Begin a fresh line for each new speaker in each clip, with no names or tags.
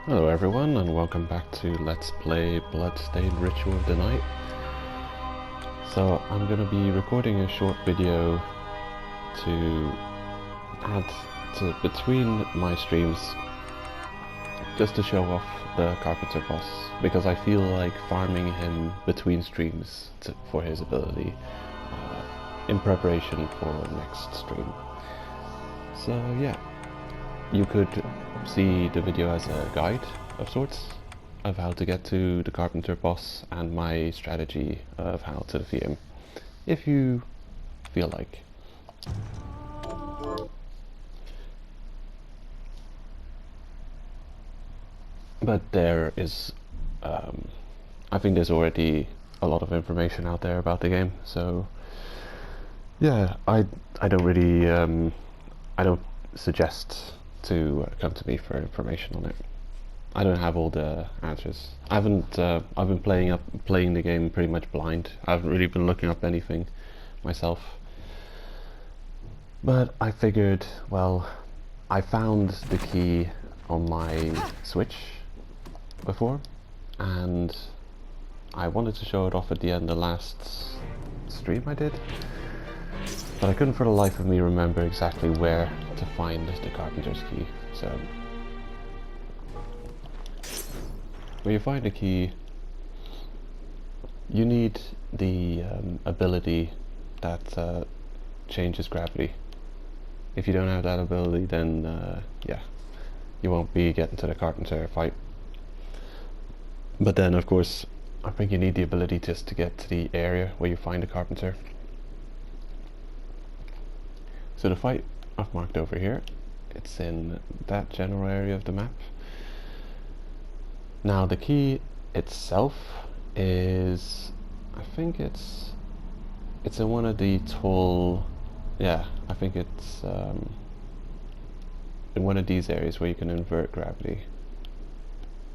Hello everyone, and welcome back to Let's Play Bloodstained Ritual of the Night. So I'm going to be recording a short video to add to between my streams, just to show off the carpenter boss, because I feel like farming him between streams for his ability in preparation for next stream. So yeah. You could see the video as a guide of sorts of how to get to the carpenter boss and my strategy of how to defeat him, if you feel like. But there is, I think there's already a lot of information out there about the game, so yeah, I don't really, I don't suggest to come to me for information on it. I don't have all the answers. I've been playing the game pretty much blind. I haven't really been looking up anything myself. But I figured, well, I found the key on my Switch before, and I wanted to show it off at the end of the last stream I did. But I couldn't for the life of me remember exactly where to find the carpenter's key. So when you find a key, you need the ability that changes gravity. If you don't have that ability, then yeah, you won't be getting to the carpenter fight. But then of course, I think you need the ability just to get to the area where you find the carpenter. So the fight I've marked over here, it's in that general area of the map. Now the key itself is, I think it's in one of the tall, yeah, I think it's in one of these areas where you can invert gravity,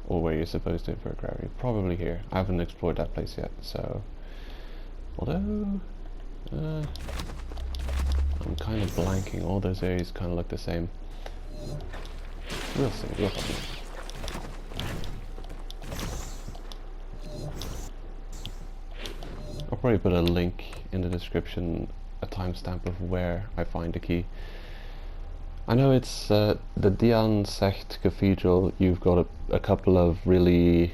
or where you're supposed to invert gravity, probably here. I haven't explored that place yet, so although I'm kind of blanking. All those areas kind of look the same. We'll see. We'll see. I'll probably put a link in the description, a timestamp of where I find the key. I know it's the Diansecht Cathedral. You've got a couple of really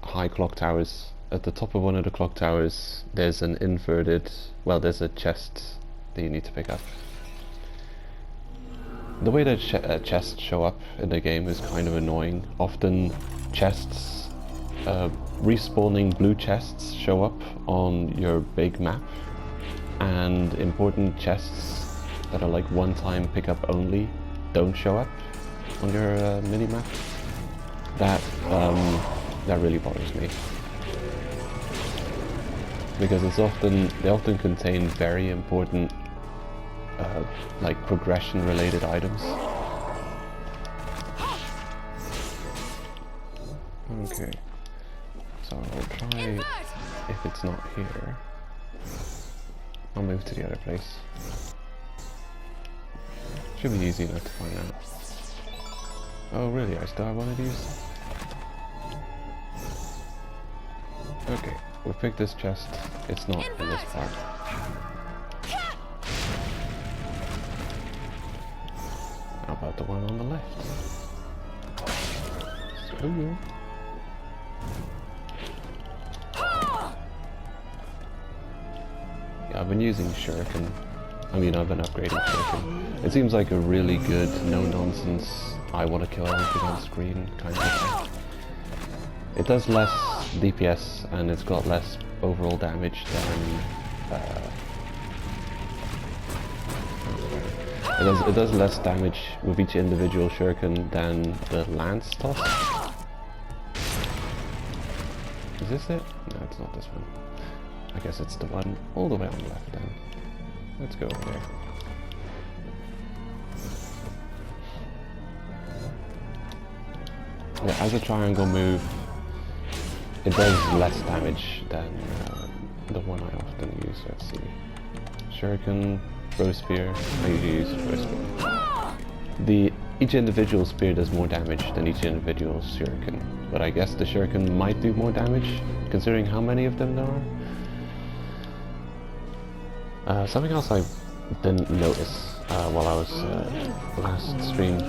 high clock towers. At the top of one of the clock towers, there's an inverted, well, there's a chest that you need to pick up. The way that chests show up in the game is kind of annoying. Often chests, respawning blue chests show up on your big map, and important chests that are like one-time pickup only don't show up on your mini-map. That really bothers me, because they often contain very important like progression related items. Okay, so I'll try, if it's not here, I'll move to the other place. Should be easy enough to find out. Oh really, I still have one of these? Okay, we'll pick this chest. It's not in this part. How about the one on the left? So yeah. Yeah, I've been using shuriken. I mean, I've been upgrading shuriken. It seems like a really good, no-nonsense, I want to kill everything on screen kind of thing. It does less DPS and it's got less overall damage than it does less damage with each individual shuriken than the lance toss. Is this it? No, it's not this one. I guess it's the one all the way on the left then. Let's go over there. Yeah, as a triangle move, it does less damage than the one I often use. Let's see. Shuriken, throw spear. I usually use throw spear. each individual spear does more damage than each individual shuriken, but I guess the shuriken might do more damage, considering how many of them there are. Something else I didn't notice while I was last stream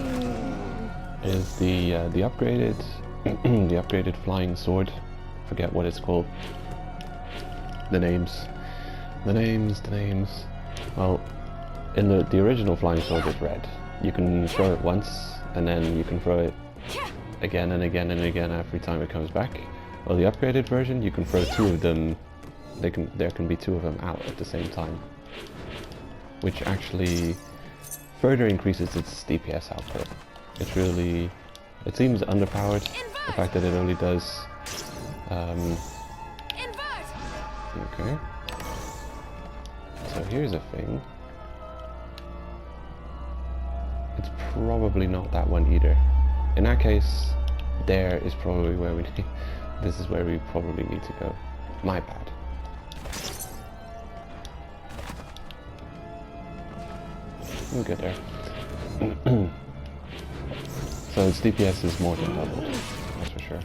is the upgraded the upgraded flying sword. Forget what it's called. The names. Well, in the original flying sword is red. You can throw it once, and then you can throw it again and again and again every time it comes back. Well, the upgraded version, you can throw two of them. There can be two of them out at the same time, which actually further increases its DPS output. It's really, it seems underpowered. The fact that it only does. Okay. So here's a thing. It's probably not that one either. In that case, there is probably where we need. This is where we probably need to go. My bad. We'll get there. So its DPS is more than doubled, that's for sure.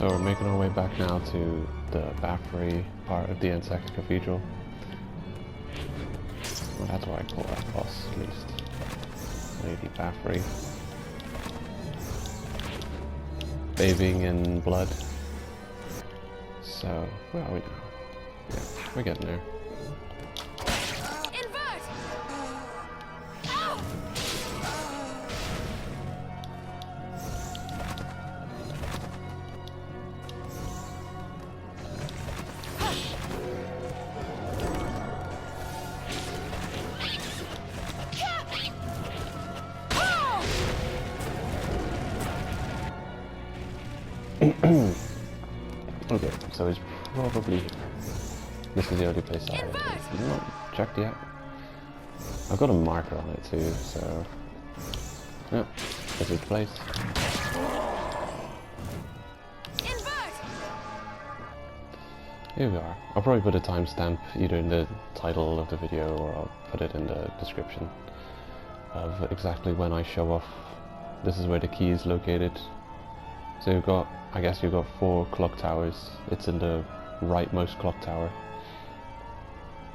So we're making our way back now to the Baffrey part of the Insect Cathedral. Well, that's why I call that boss, at least. Lady Baffrey. Bathing in blood. So, where are we now? Yeah, we're getting there. Okay, so it's probably... This is the only place I've not checked yet. I've got a marker on it too, so... Yeah, this is the place. Here we are. I'll probably put a timestamp either in the title of the video or I'll put it in the description of exactly when I show off. This is where the key is located. So you've got, I guess you've got 4 clock towers. It's in the rightmost clock tower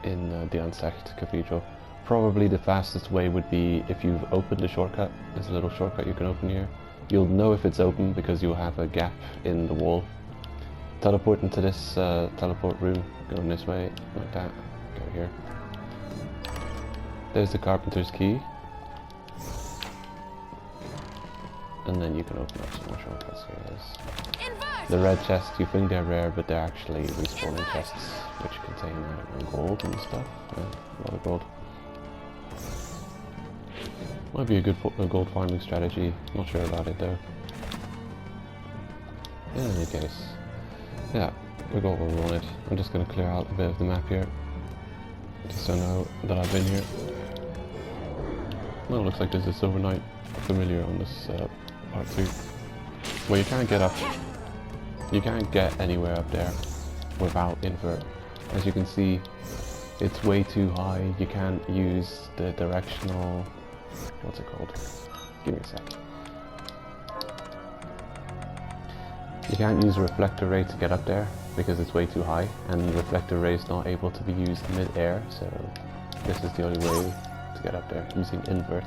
in the Insect Cathedral. Probably the fastest way would be if you've opened the shortcut. There's a little shortcut you can open here. You'll know if it's open because you'll have a gap in the wall. Teleport into this teleport room, going this way, like that, go here. There's the carpenter's key. And then you can open up some more shortcuts here. The red chests, you think they're rare, but they're actually respawning chests, which contain gold and stuff. Yeah, a lot of gold. Might be a good gold farming strategy, not sure about it though. In any case, yeah, we got what we wanted. I'm just going to clear out a bit of the map here, just so I know that I've been here. Well, it looks like there's a Silver Knight familiar on this part 2. Well, you can't get up. You can't get anywhere up there without invert. As you can see, it's way too high. You can't use the directional... What's it called? Give me a sec. You can't use reflector ray to get up there because it's way too high, and reflector ray is not able to be used mid-air, so this is the only way to get up there, using invert.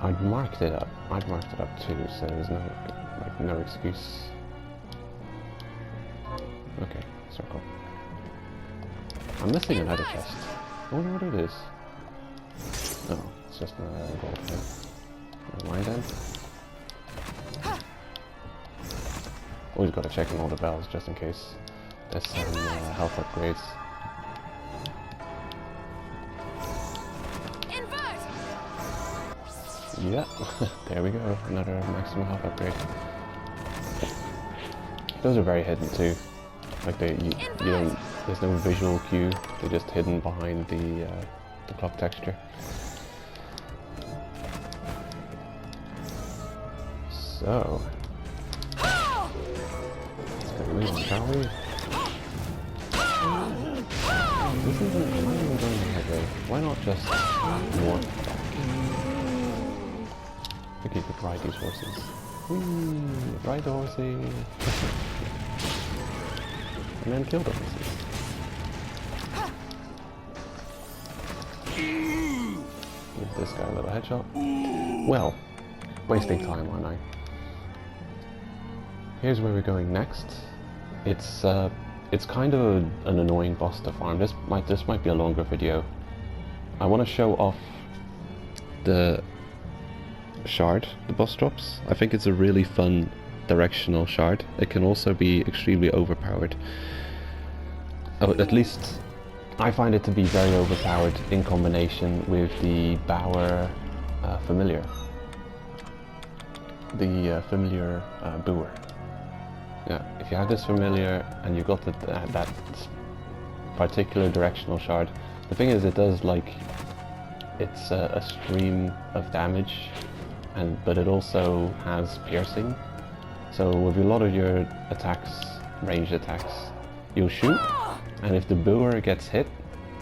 I'd marked it up too, so there's no excuse. Okay, circle. I'm missing another chest. I wonder what it is. Oh, it's just a gold thing. Never mind then. Always gotta check on all the bells just in case there's some health upgrades. Yeah, there we go, another maximum health upgrade. Those are very hidden too. Like you don't, there's no visual cue, they're just hidden behind the clock texture. So, let's get moving, shall we? This isn't, I'm not even going the right way. Why not just walk back? I think you could ride these horses. Whee! Ride the horsey! And then kill the horses. Give this guy a little headshot. Well, wasting time, aren't I? Here's where we're going next. It's kind of an annoying boss to farm. This might be a longer video. I want to show off the shard the boss drops. I think it's a really fun directional shard. It can also be extremely overpowered. At least I find it to be very overpowered in combination with the Bower familiar. The familiar Boer. Yeah, if you have this familiar and you've got that particular directional shard, the thing is it does like, it's a stream of damage, but it also has piercing. So with a lot of your attacks, ranged attacks, you'll shoot, and if the Boer gets hit,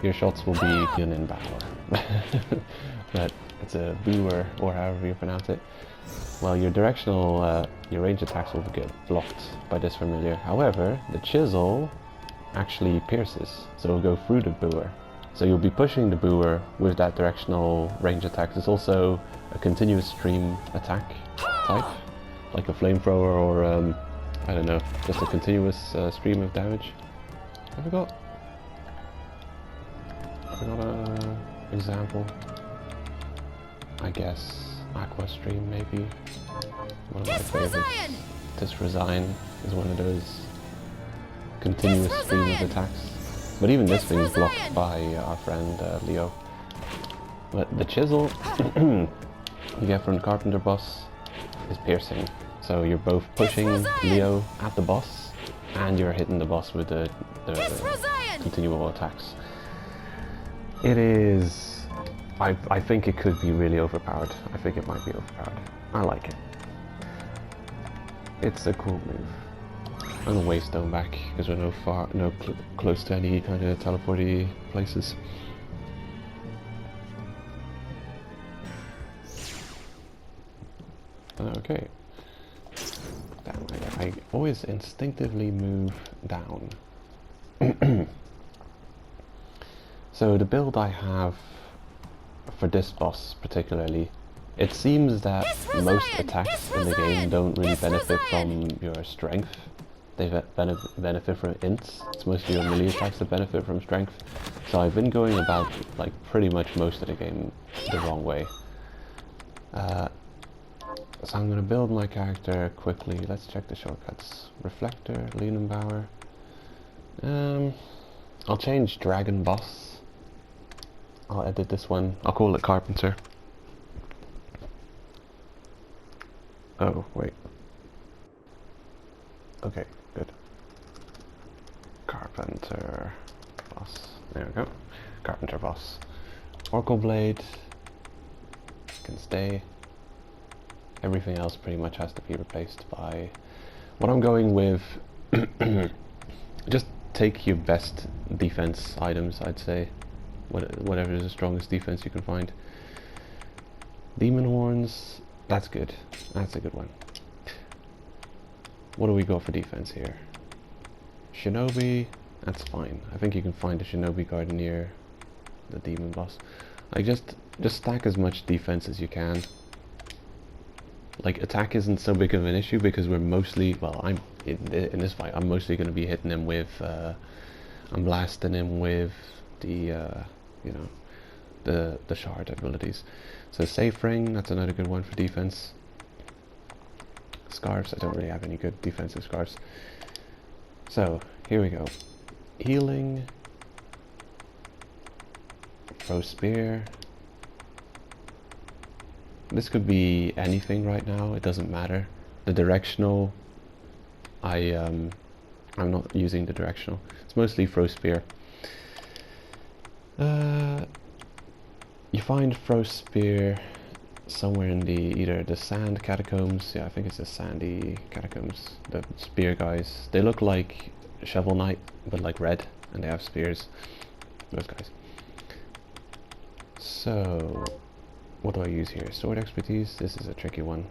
your shots will be in Bower. But it's a Boer, or however you pronounce it. Well, your directional, your range attacks will get blocked by this familiar. However, the chisel actually pierces, so it'll go through the Boer. So you'll be pushing the Boer with that directional range attack. It's also a continuous stream attack type, like a flamethrower or, I don't know, just a continuous stream of damage. Have we got an example? I guess Aqua Stream, maybe. One of my favorites. This Resign is one of those continuous stream of attacks. But even this thing is blocked by our friend Leo. But the chisel you get from the carpenter boss is piercing. So you're both pushing Leo at the boss, and you're hitting the boss with the continual attacks. It is... I think it could be really overpowered. I think it might be overpowered. I like it. It's a cool move. I'm gonna waystone back because we're close to any kind of teleporty places. Okay. Damn, I always instinctively move down. So the build I have for this boss particularly, it seems that most attacks in the game don't really benefit from your strength. They benefit from ints. It's mostly your melee attacks that benefit from strength. So I've been going about like pretty much most of the game the wrong way. So I'm going to build my character quickly. Let's check the shortcuts. Reflector, Leonenbauer. I'll change Dragon Boss. I'll edit this one. I'll call it Carpenter. Oh, wait. Okay, good. Carpenter Boss. There we go. Carpenter Boss. Oracle Blade can stay. Everything else pretty much has to be replaced by what I'm going with. Just take your best defense items, I'd say. Whatever is the strongest defense you can find. Demon Horns, that's good. That's a good one. What do we got for defense here? Shinobi, that's fine. I think you can find a Shinobi guard near the demon boss. Like just stack as much defense as you can. Like attack isn't so big of an issue because we're mostly, well, I'm in this fight. I'm mostly going to be hitting him with. I'm blasting him with the you know, the shard abilities. So safe ring, that's another good one for defense. Scarves, I don't really have any good defensive scarves. So here we go. Healing, throw spear, This could be anything right now, it doesn't matter. The directional, I'm not using the directional. It's mostly Frost Spear. You find Frost Spear somewhere in either the sand catacombs. Yeah, I think it's the sandy catacombs. The spear guys. They look like Shovel Knight, but like red, and they have spears. Those guys. So, what do I use here? Sword expertise. This is a tricky one.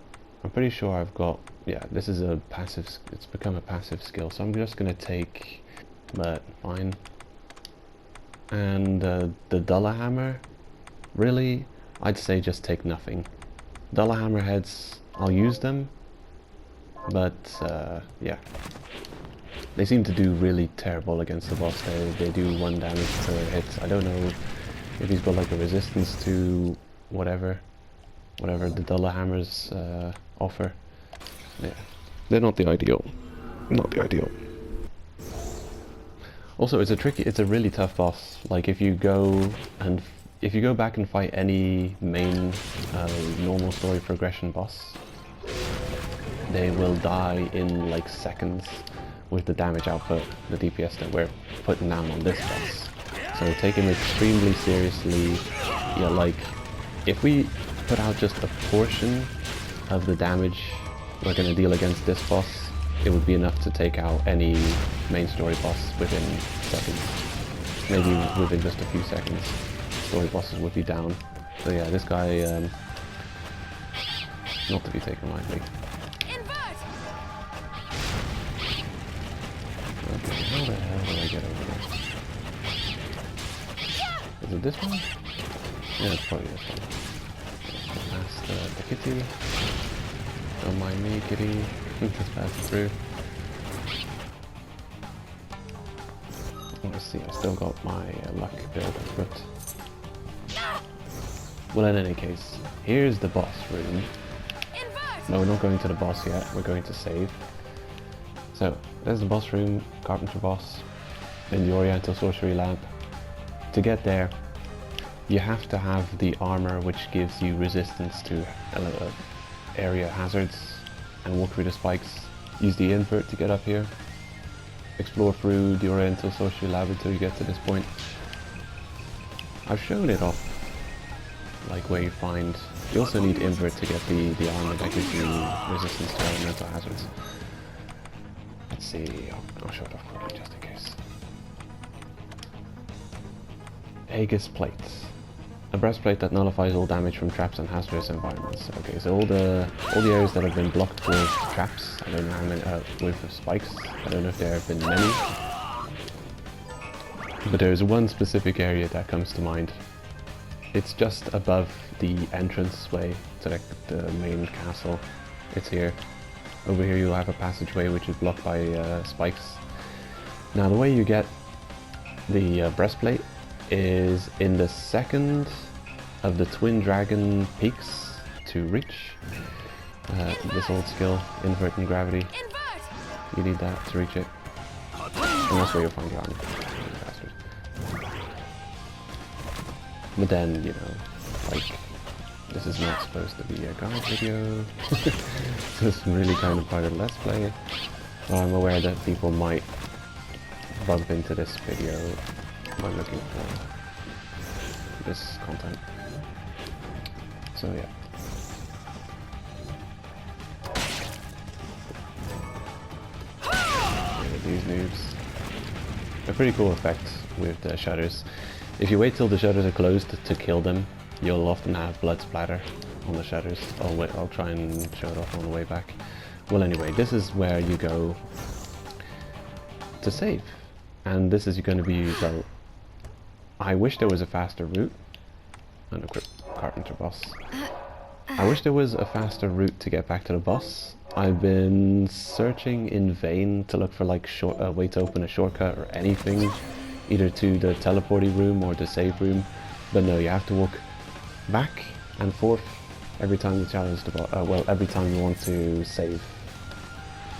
I'm pretty sure I've got. Yeah, this is a passive. It's become a passive skill, so I'm just gonna take. But fine. And the Duller Hammer. Really, I'd say just take nothing. Duller Hammer heads, I'll use them, but yeah. They seem to do really terrible against the boss. They do 1 damage per hit. I don't know if he's got like a resistance to whatever the Duller Hammers offer. Yeah, they're not the ideal. Not the ideal. Also, it's a really tough boss. Like if you go back and fight any main normal story progression boss, they will die in like seconds with the damage output, the DPS that we're putting down on this boss. So take him extremely seriously. Yeah, like if we put out just a portion of the damage we're gonna deal against this boss, it would be enough to take out any main story boss within seconds. Maybe within just a few seconds. Story bosses would be down. So yeah, this guy, not to be taken lightly. Okay, how the hell do I get over there? Is it this one? Yeah, it's probably this one. Past the kitty. Don't mind me, kitty. Just pass it through. Let's see, I've still got my luck build equipped. Well, in any case, here's the boss room. No, we're not going to the boss yet, we're going to save. So, there's the boss room, carpenter boss, in the Oriental Sorcery Lab. To get there, you have to have the armor which gives you resistance to area hazards, and walk through the spikes. Use the invert to get up here. Explore through the Oriental Sorcery Lab until you get to this point. I've shown it off, like where you find. You also need invert to get the armor that gives you resistance to elemental hazards. Let's see, I'll show it off quickly just in case. Aegis plates. A breastplate that nullifies all damage from traps and hazardous environments. Okay, so all the areas that have been blocked with traps, I don't know how many, with spikes, I don't know if there have been many. But there's one specific area that comes to mind. It's just above the entranceway to the main castle. It's here. Over here you'll have a passageway which is blocked by spikes. Now the way you get the breastplate is in the second of the Twin Dragon peaks to reach. This old skill, invert and gravity. You need that to reach it. And that's where you'll find the armor. But then, you know, like, this is not supposed to be a guide video. So it's really kind of part of Let's Play. So I'm aware that people might bump into this video when looking for this content. So yeah. These noobs. A pretty cool effect with the shutters. If you wait till the shutters are closed to kill them, you'll often have blood splatter on the shutters. I'll try and show it off on the way back. Well anyway, this is where you go to save. And this is going to be, well, I wish there was a faster route. Unequipped carpenter boss. I wish there was a faster route to get back to the boss. I've been searching in vain to look for like a way to open a shortcut or anything, either to the teleporting room or the save room. But no, you have to walk back and forth every time you challenge the boss. Well, every time you want to save,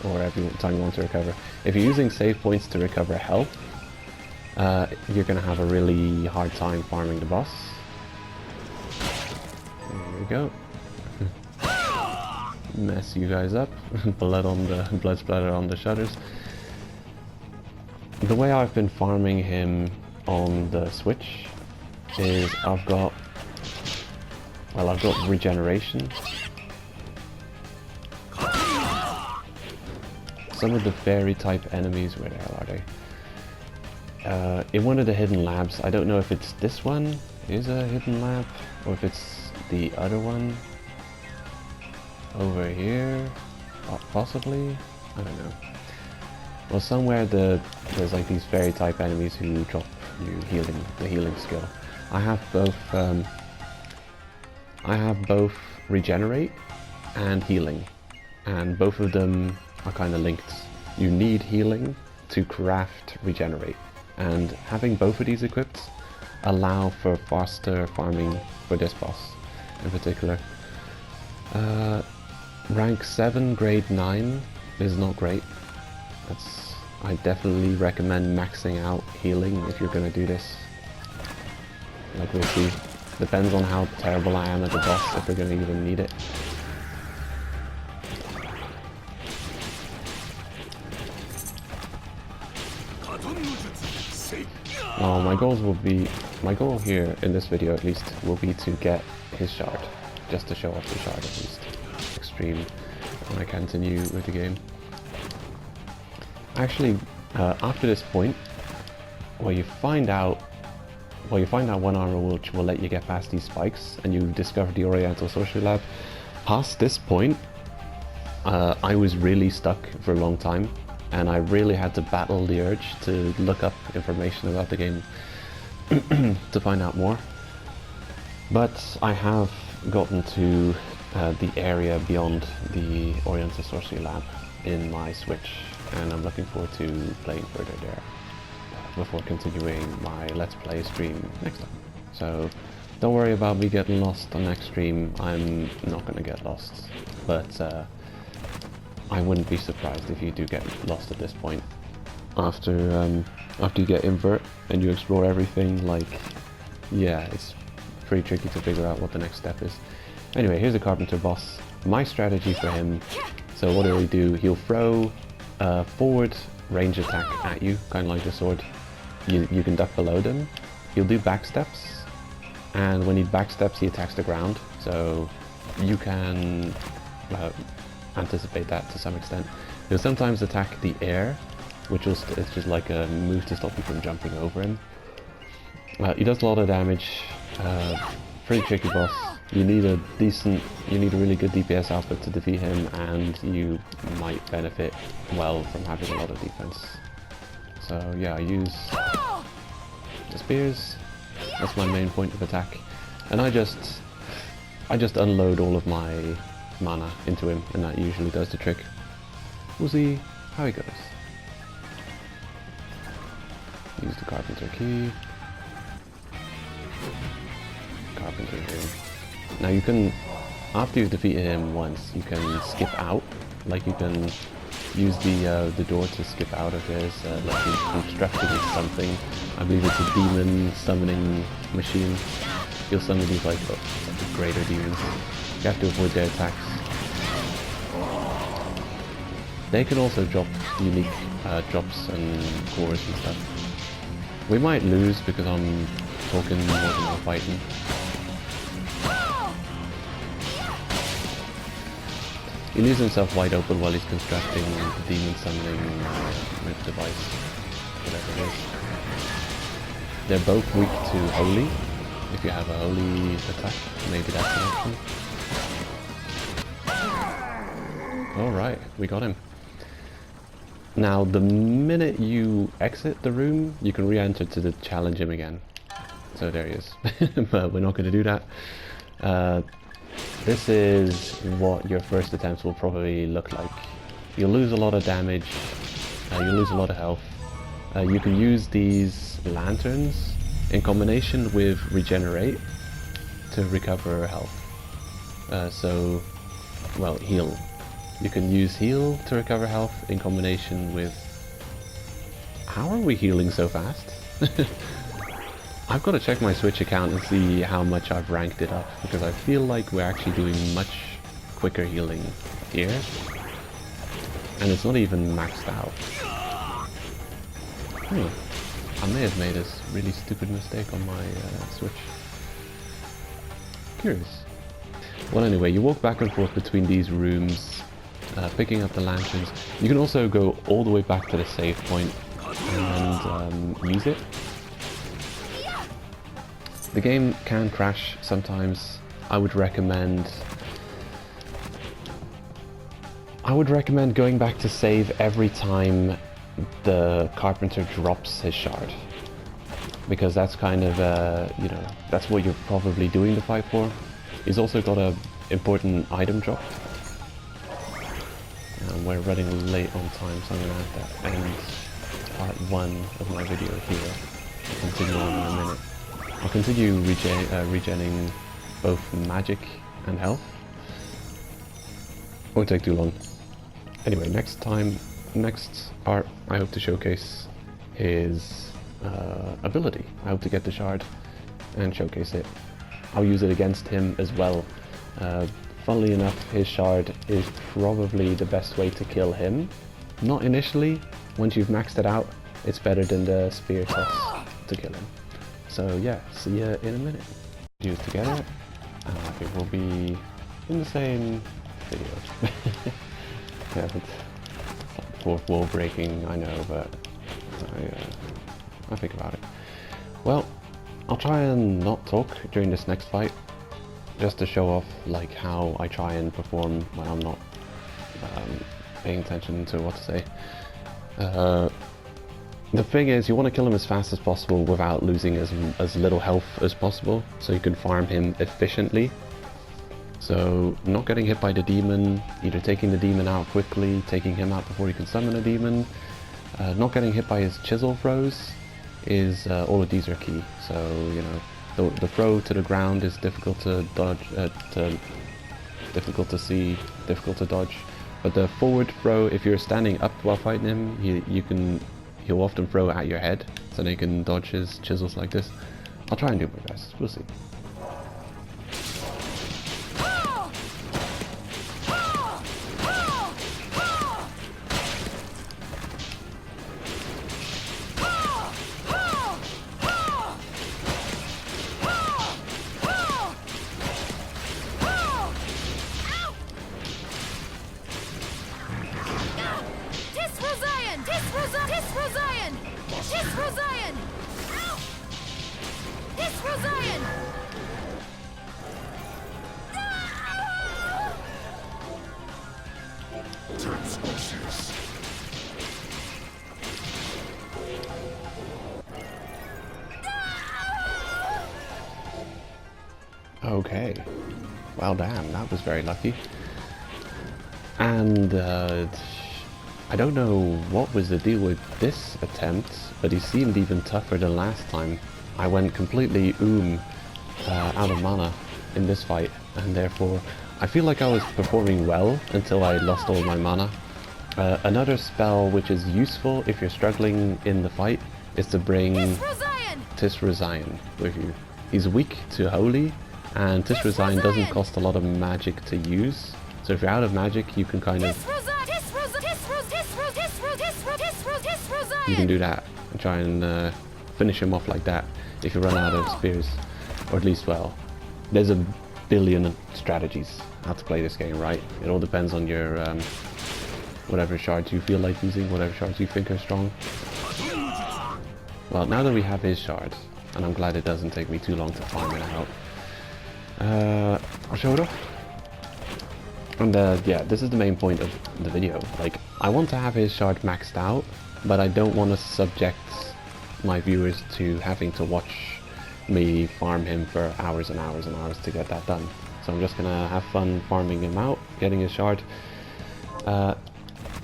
or every time you want to recover. If you're using save points to recover health, you're gonna have a really hard time farming the boss. There we go. mess you guys up. Blood splatter on the shutters. The way I've been farming him on the Switch is I've got regeneration. Some of the fairy type enemies, where the hell are they? In one of the hidden labs, I don't know if it's this one is a hidden lab or if it's the other one over here, possibly, I don't know. Well, somewhere there's like these fairy type enemies who drop you the healing skill. I have both regenerate and healing, and both of them are kind of linked. You need healing to craft regenerate, and having both of these equipped allow for faster farming for this boss in particular. Rank 7, grade 9 is not great. I definitely recommend maxing out healing if you're going to do this. Like we'll see. Depends on how terrible I am at the boss if we're going to even need it. My goal here in this video at least will be to get his shard. Just to show off the shard at least. Extreme when I continue with the game. Actually, after this point, you find out one armor which will let you get past these spikes, and you discover the Oriental Sorcery Lab. Past this point, I was really stuck for a long time, and I really had to battle the urge to look up information about the game to find out more. But I have gotten to the area beyond the Oriental Sorcery Lab in my Switch, and I'm looking forward to playing further there before continuing my Let's Play stream next time. So don't worry about me getting lost on next stream. I'm not gonna get lost, but I wouldn't be surprised if you do get lost at this point. After you get invert and you explore everything, like, yeah, it's pretty tricky to figure out what the next step is. Anyway, here's the carpenter boss. My strategy for him, so what he'll do, he'll throw a forward range attack at you, kind of like the sword. You can duck below them. He'll do backsteps, and when he backsteps he attacks the ground, so you can anticipate that to some extent. He'll sometimes attack the air, which is just like a move to stop you from jumping over him. He does a lot of damage, pretty tricky boss. You need a really good DPS output to defeat him, and you might benefit well from having a lot of defense. So yeah, I use the spears. That's my main point of attack, and I just unload all of my mana into him, and that usually does the trick. We'll see how he goes. Use the carpenter key. Carpenter here. Now you can, after you've defeated him once, you can skip out. Like you can use the door to skip out of this, like he's constructed with something. I believe it's a demon summoning machine. He'll summon these like greater demons. You have to avoid their attacks. They can also drop unique drops and cores and stuff. We might lose because I'm talking more than I'm fighting. He leaves himself wide open while he's constructing the demon summoning device, whatever it is. They're both weak to holy. If you have a holy attack, maybe that's an option. Alright, we got him. Now, the minute you exit the room, you can re-enter to challenge him again. So there he is. But we're not going to do that. This is what your first attempts will probably look like. You'll lose a lot of damage, you'll lose a lot of health. You can use these lanterns in combination with regenerate to recover health. Heal. You can use heal to recover health in combination with... How are we healing so fast? I've got to check my Switch account and see how much I've ranked it up, because I feel like we're actually doing much quicker healing here. And it's not even maxed out. I may have made a really stupid mistake on my Switch. Curious. Well, anyway, you walk back and forth between these rooms, picking up the lanterns. You can also go all the way back to the save point and use it. The game can crash sometimes. I would recommend going back to save every time the carpenter drops his shard, because that's kind of you know, that's what you're probably doing the fight for. He's also got a important item drop. And we're running late on time, so I'm gonna have to end part 1 of my video here. I'll continue on in a minute. I'll continue regenning both magic and health. Won't take too long. Anyway, next part, I hope to showcase his ability. I hope to get the shard and showcase it. I'll use it against him as well. Funnily enough, his shard is probably the best way to kill him. Not initially. Once you've maxed it out, it's better than the spear toss to kill him. So yeah, see ya in a minute. Use together. It will be in the same video. Yeah, it's fourth wall breaking, I know, but I think about it. Well, I'll try and not talk during this next fight, just to show off like how I try and perform when I'm not paying attention to what to say. The thing is, you want to kill him as fast as possible without losing as little health as possible, so you can farm him efficiently. So, not getting hit by the demon, either taking the demon out quickly, taking him out before you can summon a demon, not getting hit by his chisel throws, is all of these are key. So, you know, the throw to the ground is difficult to dodge, difficult to see, difficult to dodge. But the forward throw, if you're standing up while fighting him, he'll often throw at your head, so they can dodge his chisels like this. I'll try and do my best. We'll see. Okay, well damn, that was very lucky. And I don't know what was the deal with this attempt, but he seemed even tougher than last time. I went completely out of mana in this fight, and therefore I feel like I was performing well until I lost all my mana. Another spell which is useful if you're struggling in the fight is to bring Tisrazion with you. He's weak to Holy, and Tisrazion doesn't cost a lot of magic to use, so if you're out of magic you can kind of do that and try and finish him off like that if you run out of spears, or at least, well, there's a billion strategies how to play this game, right? It all depends on your whatever shards you feel like using, whatever shards you think are strong. Well, now that we have his shard, and I'm glad it doesn't take me too long to farm it out, I'll show it off. And yeah, this is the main point of the video. Like, I want to have his shard maxed out, but I don't want to subject my viewers to having to watch me farm him for hours and hours and hours to get that done. So I'm just gonna have fun farming him out, getting his shard.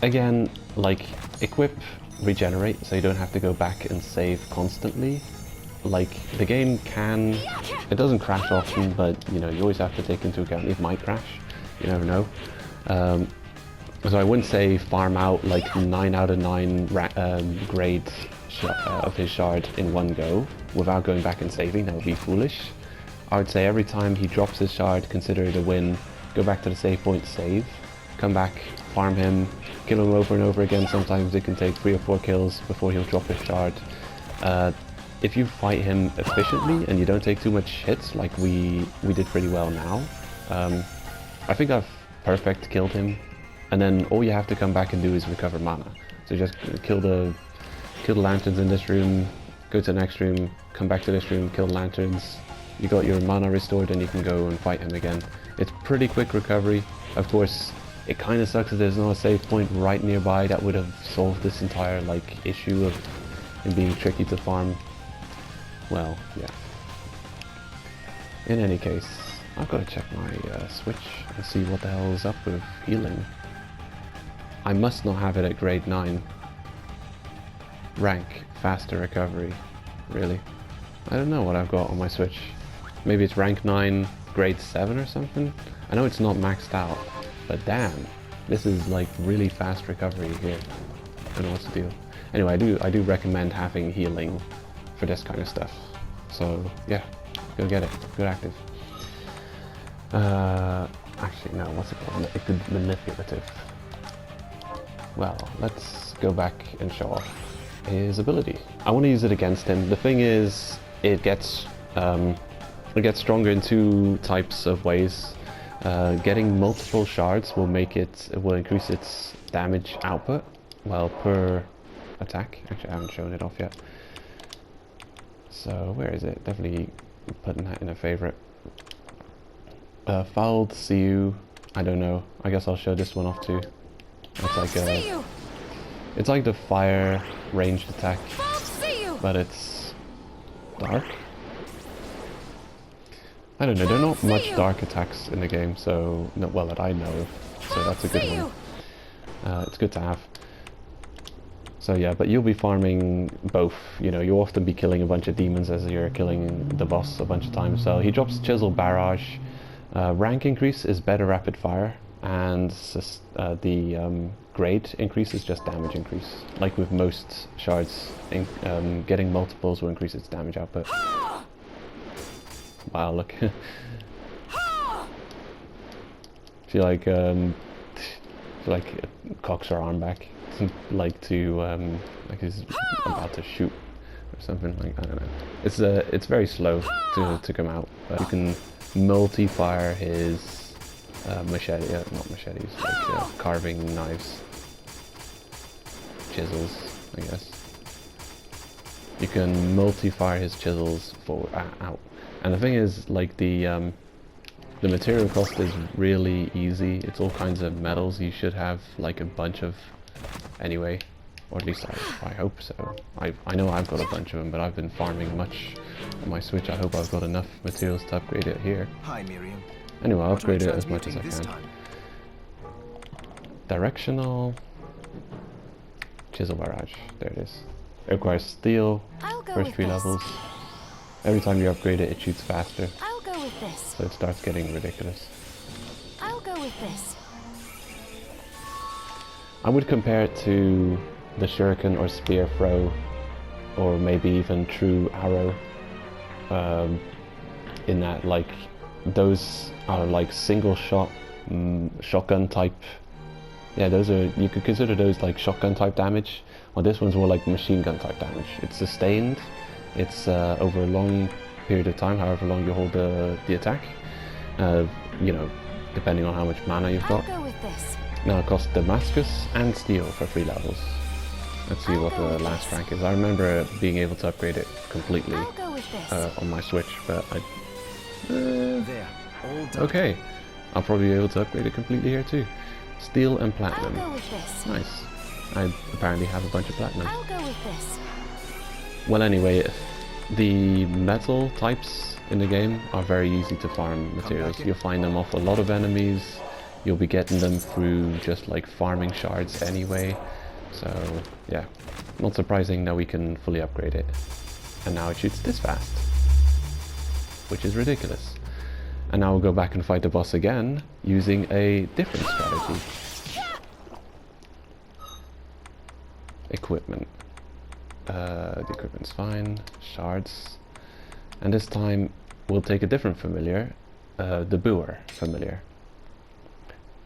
Again, like, equip, regenerate, so you don't have to go back and save constantly. Like, the game can, it doesn't crash often, but you know, you always have to take into account it might crash. You never know. So I wouldn't say farm out like 9 out of 9 grades of his shard in one go without going back and saving. That would be foolish. I would say every time he drops his shard, consider it a win. Go back to the save point, save, come back, farm him, kill him over and over again. Sometimes it can take 3 or 4 kills before he'll drop his shard. If you fight him efficiently and you don't take too much hits, like we did pretty well now, I think I've perfect killed him, and then all you have to come back and do is recover mana. So just kill the lanterns in this room, go to the next room, come back to this room, kill lanterns. You got your mana restored and you can go and fight him again. It's pretty quick recovery. Of course, it kind of sucks that there's no save point right nearby that would have solved this entire like issue of him being tricky to farm. Well, yeah. In any case, I've got to check my switch and see what the hell is up with healing. I must not have it at grade 9. Rank, faster recovery. Really? I don't know what I've got on my switch. Maybe it's rank 9, grade 7 or something? I know it's not maxed out, but damn, this is like really fast recovery here. I don't know what to do. Anyway, I do recommend having healing for this kind of stuff. So yeah, go get it. Good active. Actually no, what's it called? It's good manipulative. Well, let's go back and show off his ability. I want to use it against him. The thing is, it gets stronger in 2 types of ways. Getting multiple shards will increase its damage output, well, per attack. Actually, I haven't shown it off yet. So where is it? Definitely putting that in a favorite. Fouled CU. I don't know. I guess I'll show this one off too. It's like the fire ranged attack, but it's dark. I don't know. There are not much dark attacks in the game, so not well that I know of. So that's a good one. It's good to have. So yeah, but you'll be farming both. You know, you'll often be killing a bunch of demons as you're killing the boss a bunch of times. So he drops chisel, barrage. Rank increase is better rapid fire, and the grade increase is just damage increase. Like with most shards, getting multiples will increase its damage output. Wow, look. Feel like cocks her arm back. Like he's about to shoot or something. Like, I don't know. It's very slow to come out, but you can multi-fire his machete, not machetes, like carving knives, chisels, I guess. You can multi-fire his chisels out, and the thing is, like the material cost is really easy. It's all kinds of metals. You should have like a bunch of, anyway, or at least I hope so. I know I've got a bunch of them, but I've been farming much on my Switch. I hope I've got enough materials to upgrade it here.
Hi, Miriam.
Anyway, I'll upgrade it as much as I can. Directional chisel barrage. There it is. It requires steel. First 3 levels. Every time you upgrade it, it shoots faster.
I'll go with this.
So it starts getting ridiculous.
I'll go with this.
I would compare it to the shuriken or spear throw, or maybe even true arrow. In that, like, those are like single shot shotgun type. Yeah, those are, you could consider those like shotgun type damage. Well, this one's more like machine gun type damage. It's sustained. It's over a long period of time, however long you hold the attack. You know, depending on how much mana you've got.
I'll go with this.
Now it costs Damascus and Steel for 3 levels. Let's see what the last rank is. I remember being able to upgrade it completely on my Switch, but I...
There, all done.
Okay, I'll probably be able to upgrade it completely here too. Steel and Platinum.
I'll go with this.
Nice. I apparently have a bunch of Platinum.
I'll go with this.
Well, anyway, the metal types in the game are very easy to farm materials. You'll find them off a lot of enemies. You'll be getting them through just like farming shards anyway. So yeah, not surprising that we can fully upgrade it. And now it shoots this fast, which is ridiculous. And now we'll go back and fight the boss again using a different strategy. Equipment. The equipment's fine. Shards. And this time we'll take a different familiar, the Boer familiar.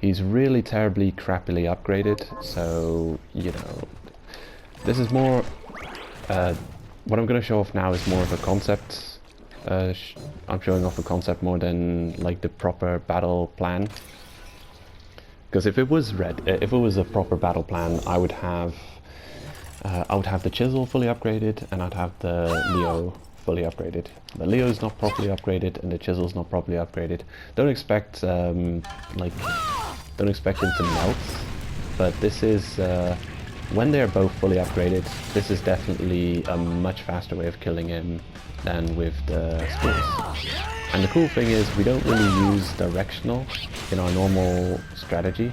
He's really terribly crappily upgraded, so, you know, this is more, what I'm going to show off now is more of a concept. I'm showing off a concept more than like the proper battle plan. Because if it was a proper battle plan, I would have the chisel fully upgraded, and I'd have the Leo fully upgraded. The Leo's not properly upgraded, and the chisel's not properly upgraded. Don't expect don't expect him to melt, but this is when they're both fully upgraded. This is definitely a much faster way of killing him than with the skills. And the cool thing is we don't really use directional in our normal strategy,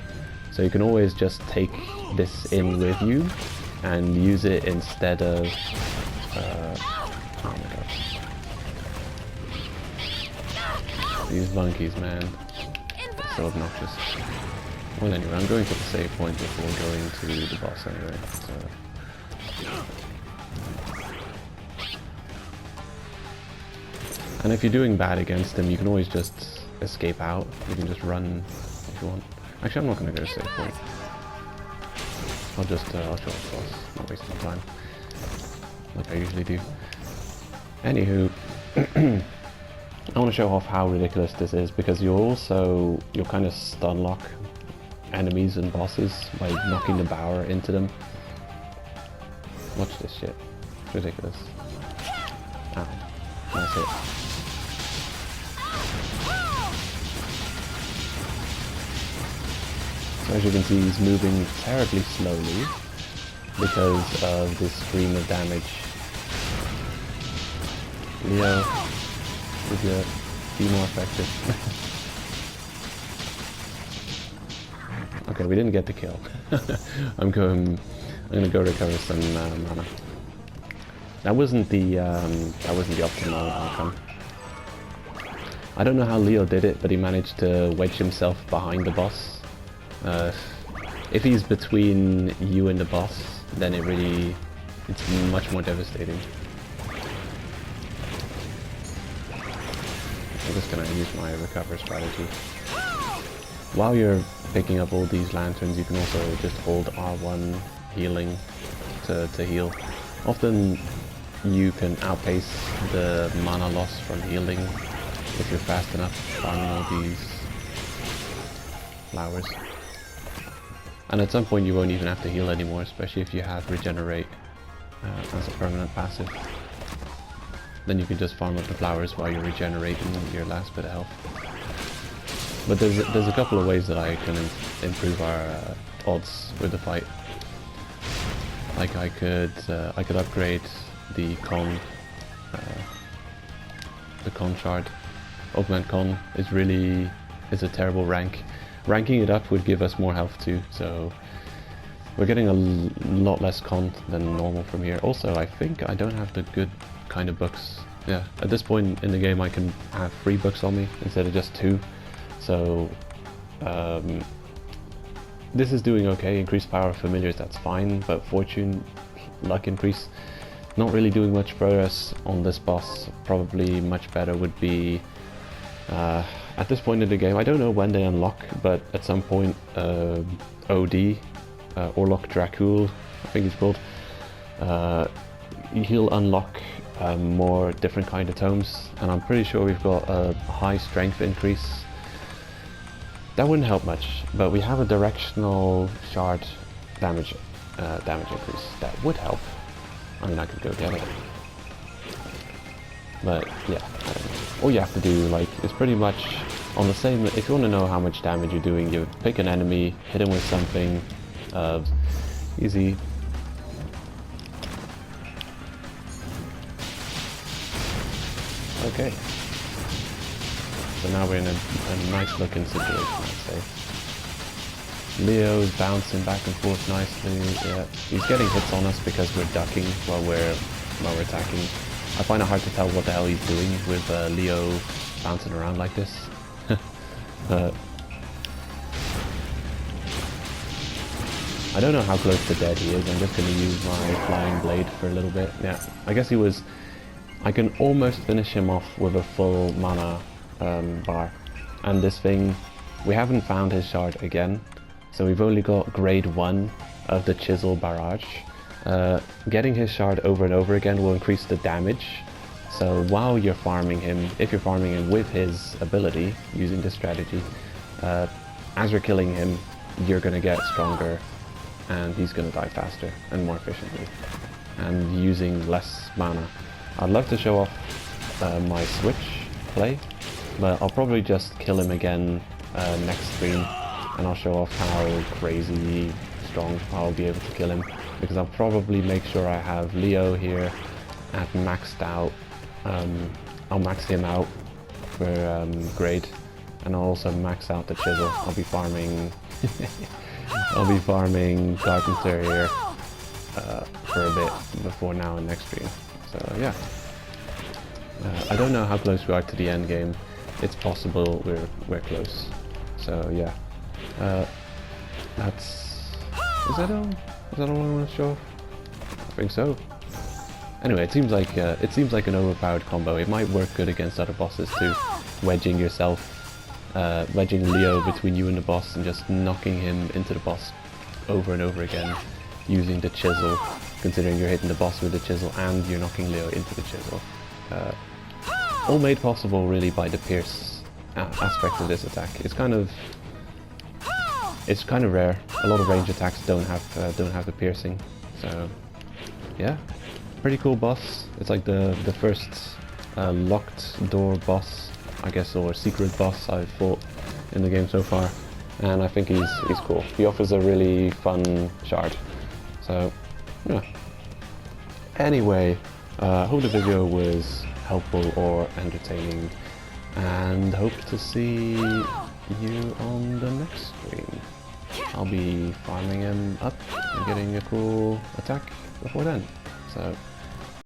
so you can always just take this in with you and use it instead of oh my gosh, these monkeys, man, they're so obnoxious. Well, anyway, I'm going to the save point before going to the boss anyway, so. And if you're doing bad against him, you can always just escape out. You can just run if you want. Actually, I'm not going to go to save point. I'll just I'll show off the boss, not wasting time, like I usually do. Anywho, I want to show off how ridiculous this is, because you'll kind of stun lock enemies and bosses by knocking the power into them. Watch this shit. It's ridiculous. Ow. Nice hit. So as you can see, he's moving terribly slowly because of this stream of damage. Leo, would you be more effective? Okay, we didn't get the kill. I'm gonna go recover some mana. That wasn't the optimal outcome. I don't know how Leo did it, but he managed to wedge himself behind the boss. If he's between you and the boss, then it's much more devastating. I'm just gonna use my recover strategy. While you're picking up all these lanterns, you can also just hold R1 healing to heal. Often you can outpace the mana loss from healing if you're fast enough farming all these flowers. And at some point you won't even have to heal anymore, especially if you have regenerate as a permanent passive. Then you can just farm up the flowers while you're regenerating your last bit of health. But there's a couple of ways that I can improve our odds with the fight. Like I could upgrade the con shard. Augment con is a terrible rank. Ranking it up would give us more health too, so we're getting a lot less con than normal from here. Also, I think I don't have the good kind of books. Yeah, at this point in the game I can have 3 books on me instead of just 2. So this is doing okay. Increased power of familiars, that's fine, but fortune, luck increase, not really doing much for us on this boss. Probably much better would be at this point in the game, I don't know when they unlock, but at some point OD, Orlok Dracul, I think he's called, he'll unlock more different kind of tomes, and I'm pretty sure we've got a high strength increase. That wouldn't help much, but we have a directional shard damage increase. That would help. I mean, I could go get it. But yeah, I don't know. All you have to do, like, is pretty much on the same. If you want to know how much damage you're doing, you pick an enemy, hit him with something, easy. Okay. So now we're in a nice looking situation, I'd say. Leo's bouncing back and forth nicely. Yeah, he's getting hits on us because we're ducking while we're attacking. I find it hard to tell what the hell he's doing with Leo bouncing around like this. I don't know how close to dead he is. I'm just going to use my flying blade for a little bit. Yeah, I guess he was. I can almost finish him off with a full mana bar, and this thing we haven't found his shard again, so we've only got grade 1 of the chisel barrage. Getting his shard over and over again will increase the damage, so while you're farming him, if you're farming him with his ability, using this strategy, as you're killing him, you're going to get stronger, and he's going to die faster and more efficiently, and using less mana. I'd love to show off my switch play, but I'll probably just kill him again next stream, and I'll show off how crazy strong I'll be able to kill him, because I'll probably make sure I have Leo here at maxed out. I'll max him out for grade, and I'll also max out the chisel. I'll be farming carpenter here for a bit before now and next stream. So yeah, I don't know how close we are to the end game. It's possible we're close. So yeah, is that all I want to show off? I think so. Anyway, it seems like an overpowered combo. It might work good against other bosses too. Wedging Leo between you and the boss and just knocking him into the boss over and over again using the chisel, considering you're hitting the boss with the chisel and you're knocking Leo into the chisel. All made possible really by the pierce aspect of this attack. It's kind of rare. A lot of range attacks don't have the piercing. So yeah, pretty cool boss. It's like the first locked door boss, I guess, or secret boss I've fought in the game so far, and I think he's cool. He offers a really fun shard. So yeah. Anyway, hope the video was helpful or entertaining, and hope to see you on the next stream. I'll be farming him up and getting a cool attack before then. So